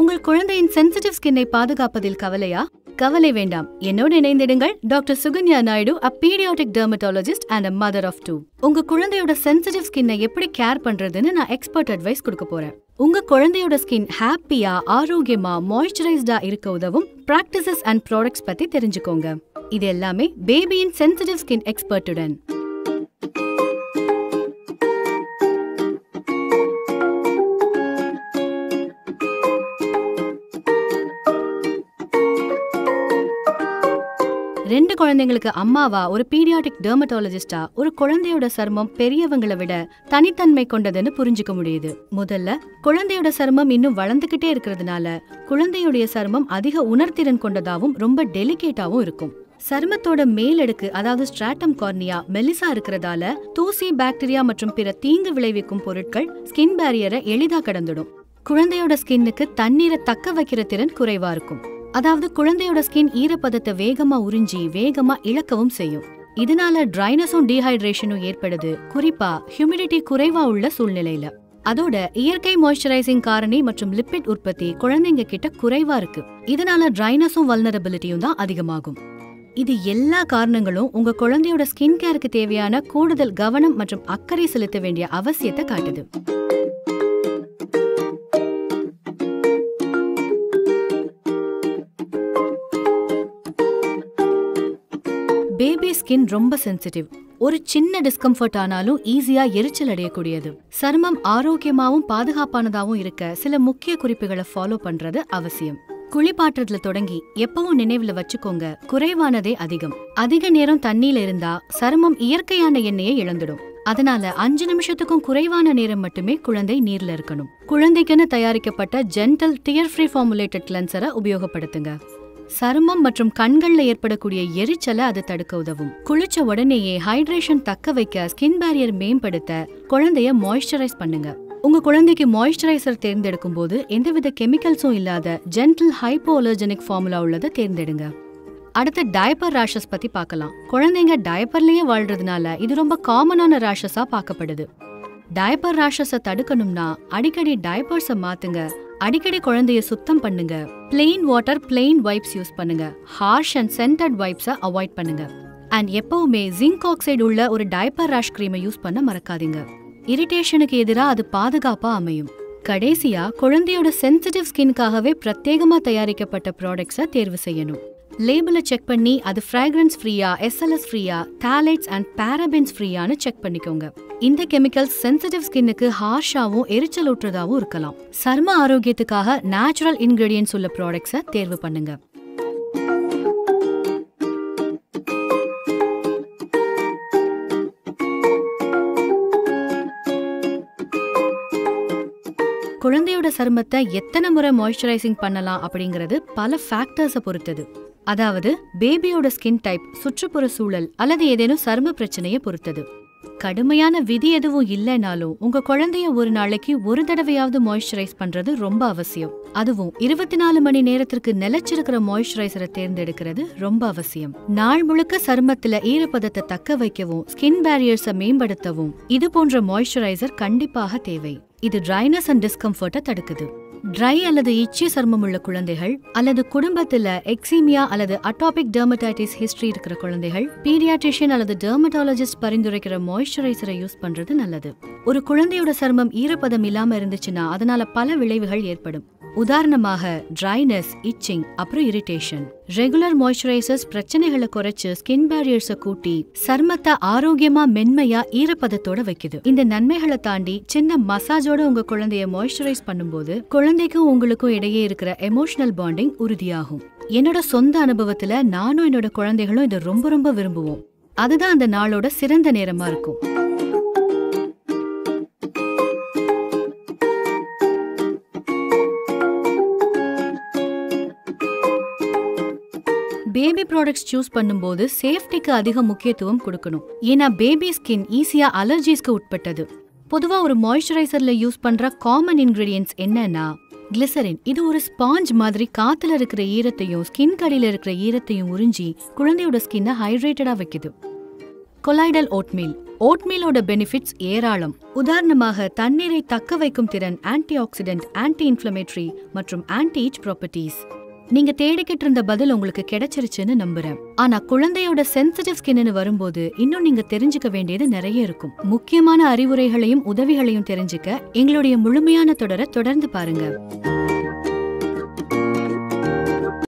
உங்கள் குழந்தையின் சென்சிட்டிவ் ஸ்கின்னை பாதுகாப்பதில் கவலையா? கவலை வேண்டாம். என்னோடு இணைந்திடுங்கள். Doctor Sukanya Naidu, a pediatric dermatologist and a mother of two. உங்க குழந்தையோட சென்சிட்டிவ் ஸ்கின்னை எப்படி கேர் பண்றதுன்னு நான் எக்ஸ்பர்ட் அட்வைஸ் கொடுக்க போறேன். உங்க குழந்தையோட ஸ்கின் ஹாப்பியா, ஆரோக்கியமா, மாய்ஸ்சரைஸ்டா இருக்க உதவும் பிராக்டிசஸ் அண்ட் ப்ராடக்ட்ஸ் பத்தி தெரிஞ்சுக்கோங்க. இது எல்லாமே பேபியின் சென்சிட்டிவ் ஸ்கின் எக்ஸ்பர்ட்டுடன். ரெண்டு குழந்தைங்களுக்கு அம்மாவா, ஒரு பீடியாட்ரிக் டெர்மட்டாலஜிஸ்டா ஒரு குழந்தையோட சருமம் பெரியவங்களை விட தனித்தன்மை கொண்டதுன்னு புரிஞ்சுக்க முடியுது. முதல்ல, குழந்தையோட சருமம் இன்னும் வளர்ந்துகிட்டே இருக்கிறதுனால குழந்தையுடைய சருமம் அதிக உணர்திறன் கொண்டதாவும் ரொம்ப டெலிகேட்டாவும் இருக்கும். சருமத்தோட மேலடுக்கு, அதாவது ஸ்ட்ராட்டம் கார்னியா, மெலிசா இருக்கிறதால தூசி, பாக்டீரியா மற்றும் பிற தீங்கு விளைவிக்கும் பொருட்கள் ஸ்கின் பேரியரை எளிதா கடந்துடும். குழந்தையோட ஸ்கின்னுக்கு தண்ணீரை தக்க வைக்கிற திறன் குறைவா இருக்கும். அதாவது குழந்தையோட ஸ்கின் ஈரப்பதத்தை வேகமா உறிஞ்சி வேகமா இழக்கவும் செய்யும். இதனால ட்ரைனஸும் டீஹைட்ரேஷனும் ஏற்படுது, குறிப்பா ஹியூமிடிட்டி குறைவா உள்ள சூழ்நிலையில. அதோட இயற்கை மாய்ஸ்சரைசிங் காரணி மற்றும் லிப்பிட் உற்பத்தி குழந்தைங்க கிட்ட குறைவா இருக்கு. இதனால ட்ரைனஸும் வல்னரபிலிட்டியும் தான் அதிகமாகும். இது எல்லா காரணங்களும் உங்க குழந்தையோட ஸ்கின் கேருக்கு தேவையான கூடுதல் கவனம் மற்றும் அக்கறை செலுத்த வேண்டிய அவசியத்தை காட்டுது. பேபி ஸ்கின் ரொம்ப சென்சிட்டிவ். ஒரு சின்ன டிஸ்கம்ஃபர்ட் ஆனாலும் ஈஸியா எரிச்சல் அடையக்கூடியது. சருமம் ஆரோக்கியமாவும் பாதுகாப்பானதாவும் இருக்க சில முக்கிய குறிப்புகளை ஃபாலோ பண்றது அவசியம். குளிப்பாட்டுறதுல தொடங்கி எப்பவும் நினைவுல வச்சுக்கோங்க, குறைவானதே அதிகம். அதிக நேரம் தண்ணியில இருந்தா சருமம் இயற்கையான எண்ணெயை இழந்துடும். அதனால 5 நிமிஷத்துக்கும் குறைவான நேரம் மட்டுமே குழந்தை நீர்ல இருக்கணும். குழந்தைக்குன்னு தயாரிக்கப்பட்ட ஜென்டல் டியர் ஃப்ரீ ஃபார்முலேட்டட் கிளென்சரை உபயோகப்படுத்துங்க. சருமம் மற்றும் கண்கள்ல ஏற்படக்கூடிய எரிச்சலை அது தடுக்க உதவும். குளிச்ச உடனேயே ஹைட்ரேஷன் தக்க வைக்க, ஸ்கின் பேரியர் மேம்படுத்த குழந்தைய மாய்ஸ்சரைஸ் பண்ணுங்க. உங்க குழந்தைக்கு மாய்ஸ்சரைசர் தேர்ந்தெடுக்கும் போது எந்தவித கெமிக்கல்ஸும் இல்லாத ஜென்டில் ஹைப்போ அலர்ஜெனிக் ஃபார்முலா உள்ளதை தேர்ந்தெடுங்க. அடுத்து டயப்பர் ரேஷஸ் பத்தி பார்க்கலாம். குழந்தைங்க டயப்பர்லயே வாழ்றதுனால இது ரொம்ப காமனான ரேஷஸா பார்க்கப்படுது. டயப்பர் ரேஷஸை தடுக்கணும்னா அடிக்கடி டயப்பர்ஸை மாத்துங்க, அடிக்கடி குழந்தைய சுத்தம் பண்ணுங்க, plain water, plain wipes use பண்ணுங்க, ஹார்ஷ் அண்ட் சென்டட் வைப்ஸை அவாய்ட் பண்ணுங்க. அண்ட் எப்பவுமே ஜிங்க் ஆக்சைடு உள்ள ஒரு டயப்பர் ரேஷ் கிரீமை யூஸ் பண்ண மறக்காதீங்க. இரிட்டேஷனுக்கு எதிராக அது பாதுகாப்பா அமையும். கடைசியா, குழந்தையோட சென்சிட்டிவ் ஸ்கின்காகவே பிரத்யேகமா தயாரிக்கப்பட்ட ப்ராடக்ட்ஸை தேர்வு செய்யணும். லேபிளை செக் பண்ணி அது ஃப்ராக்ரன்ஸ் ஃப்ரீயா, எஸ்எல்எஸ் ஃப்ரீயா, தாலேட்ஸ் அண்ட் பாராபென்ஸ் ஃப்ரீயான்னு செக் பண்ணிக்கோங்க. இந்த கெமிக்கல்ஸ் சென்சிட்டிவ் ஸ்கின்னுக்கு ஹார்ஷாவும் எரிச்சல் ஊற்றுறதாவும் இருக்கலாம். சரும ஆரோக்கியத்துக்காக நேச்சுரல் இன்கிரீடியன்ட்ஸ் உள்ள ப்ராடக்ட்ஸை தேர்வு பண்ணுங்க. குழந்தையோட சருமத்தை எத்தனை முறை மாய்ஸ்சரைசிங் பண்ணலாம் அப்படிங்கிறது பல ஃபேக்டர்ஸை பொறுத்தது. அதாவது பேபியோட ஸ்கின் டைப், சுற்றுப்புற சூழல் அல்லது ஏதேனும் சரும பிரச்சனையை பொறுத்தது. கடுமையான விதி எதுவும் இல்லைனாலும் உங்க குழந்தைய ஒரு நாளைக்கு ஒரு தடவையாவது மாய்ஸ்சரைஸ் பண்றது ரொம்ப அவசியம். அதுவும் 24 மணி நேரத்திற்கு நிலைச்சிருக்கிற மாய்ஸ்சரைசரை தேர்ந்தெடுக்கிறது ரொம்ப அவசியம். நாள் முழுக்க சருமத்துல ஈரப்பதத்தை தக்க வைக்கவும், ஸ்கின் பேரியர்ஸை மேம்படுத்தவும் இது போன்ற மாய்ஸ்சரைசர் கண்டிப்பாக தேவை. இது ட்ரைனஸ் அண்ட் டிஸ்கம்ஃபர்ட்டை தடுக்குது. ட்ரை அல்லது இச்சி சருமம் உள்ள குழந்தைகள் அல்லது குடும்பத்துல எக்ஸீமியா அல்லது அட்டாபிக் டெர்மடைட்டிஸ் ஹிஸ்டரி இருக்கிற குழந்தைகள் பீடியாட்ரிஷியன் அல்லது டெர்மட்டாலஜிஸ்ட் பரிந்துரைக்கிற மாய்ஸ்சரைசரை யூஸ் பண்றது நல்லது. ஒரு குழந்தையோட சருமம் ஈரப்பதம் இல்லாம இருந்துச்சுன்னா அதனால பல விளைவுகள் ஏற்படும். உதாரணமாக ட்ரைனஸ், இச்சிங், அப்புறம் இரிட்டேஷன். ரெகுலர் மாய்ஸ்சரைசர்ஸ் பிரச்சனைகளை குறைச்சு ஸ்கின் பேரியர்ஸை கூட்டி சருமத்தை ஆரோக்கியமா, மென்மையா, ஈரப்பதத்தோட வைக்குது. இந்த நன்மைகளை தாண்டி சின்ன மசாஜோட உங்க குழந்தைய மாய்ஸ்சரைஸ் பண்ணும்போது குழந்தைக்கும் உங்களுக்கும் இடையே இருக்கிற எமோஷனல் பாண்டிங் உறுதியாகும். என்னோட சொந்த அனுபவத்துல நானும் என்னோட குழந்தைகளும் இதை ரொம்ப ரொம்ப விரும்புவோம். அதுதான் அந்த நாளோட சிறந்த நேரமா இருக்கும். பேபி ப்ராடக்ட்ஸ் சூஸ் பண்ணும்போது சேஃப்டிக்கு அதிக முக்கியத்துவம் கொடுக்கணும். ஏன்னா பேபி ஸ்கின் ஈஸியா அலர்ஜிஸ்க்கு உட்பட்டது. பொதுவா ஒரு மாய்ஸ்சரைசர்ல யூஸ் பண்ற காமன் இன்கிரீடியன்ட்ஸ் என்னன்னா கிளிசரின். இது ஒரு ஸ்பாஞ்ச் மாதிரி காத்துல இருக்கிற ஈரத்தையும் ஸ்கின் கடியில இருக்கிற ஈரத்தையும் உறிஞ்சி குழந்தையோட ஸ்கின்னை ஹைட்ரேட்டடா வைக்குது. Colloidal oatmeal. ஓட்மீலோட பெனிஃபிட்ஸ் ஏராளம். உதாரணமாக தண்ணீரை தக்க வைக்கும் திறன், ஆன்டி ஆக்சிடென்ட், ஆன்டி இன்ஃப்ளமேட்டரி மற்றும் ஆன்டி ஈச் ப்ராப்பர்ட்டிஸ். நீங்க தேடிக்கிட்டு இருந்த பதில் உங்களுக்கு கிடைச்சிருச்சுன்னு நம்புறேன். ஆனா குழந்தையோட சென்சிட்டிவ் ஸ்கின்னு வரும்போது இன்னும் நீங்க தெரிஞ்சுக்க வேண்டியது நிறைய இருக்கும். முக்கியமான அறிவுரைகளையும் உதவிகளையும் தெரிஞ்சுக்க எங்களுடைய முழுமையான தொடரை தொடர்ந்து பாருங்க.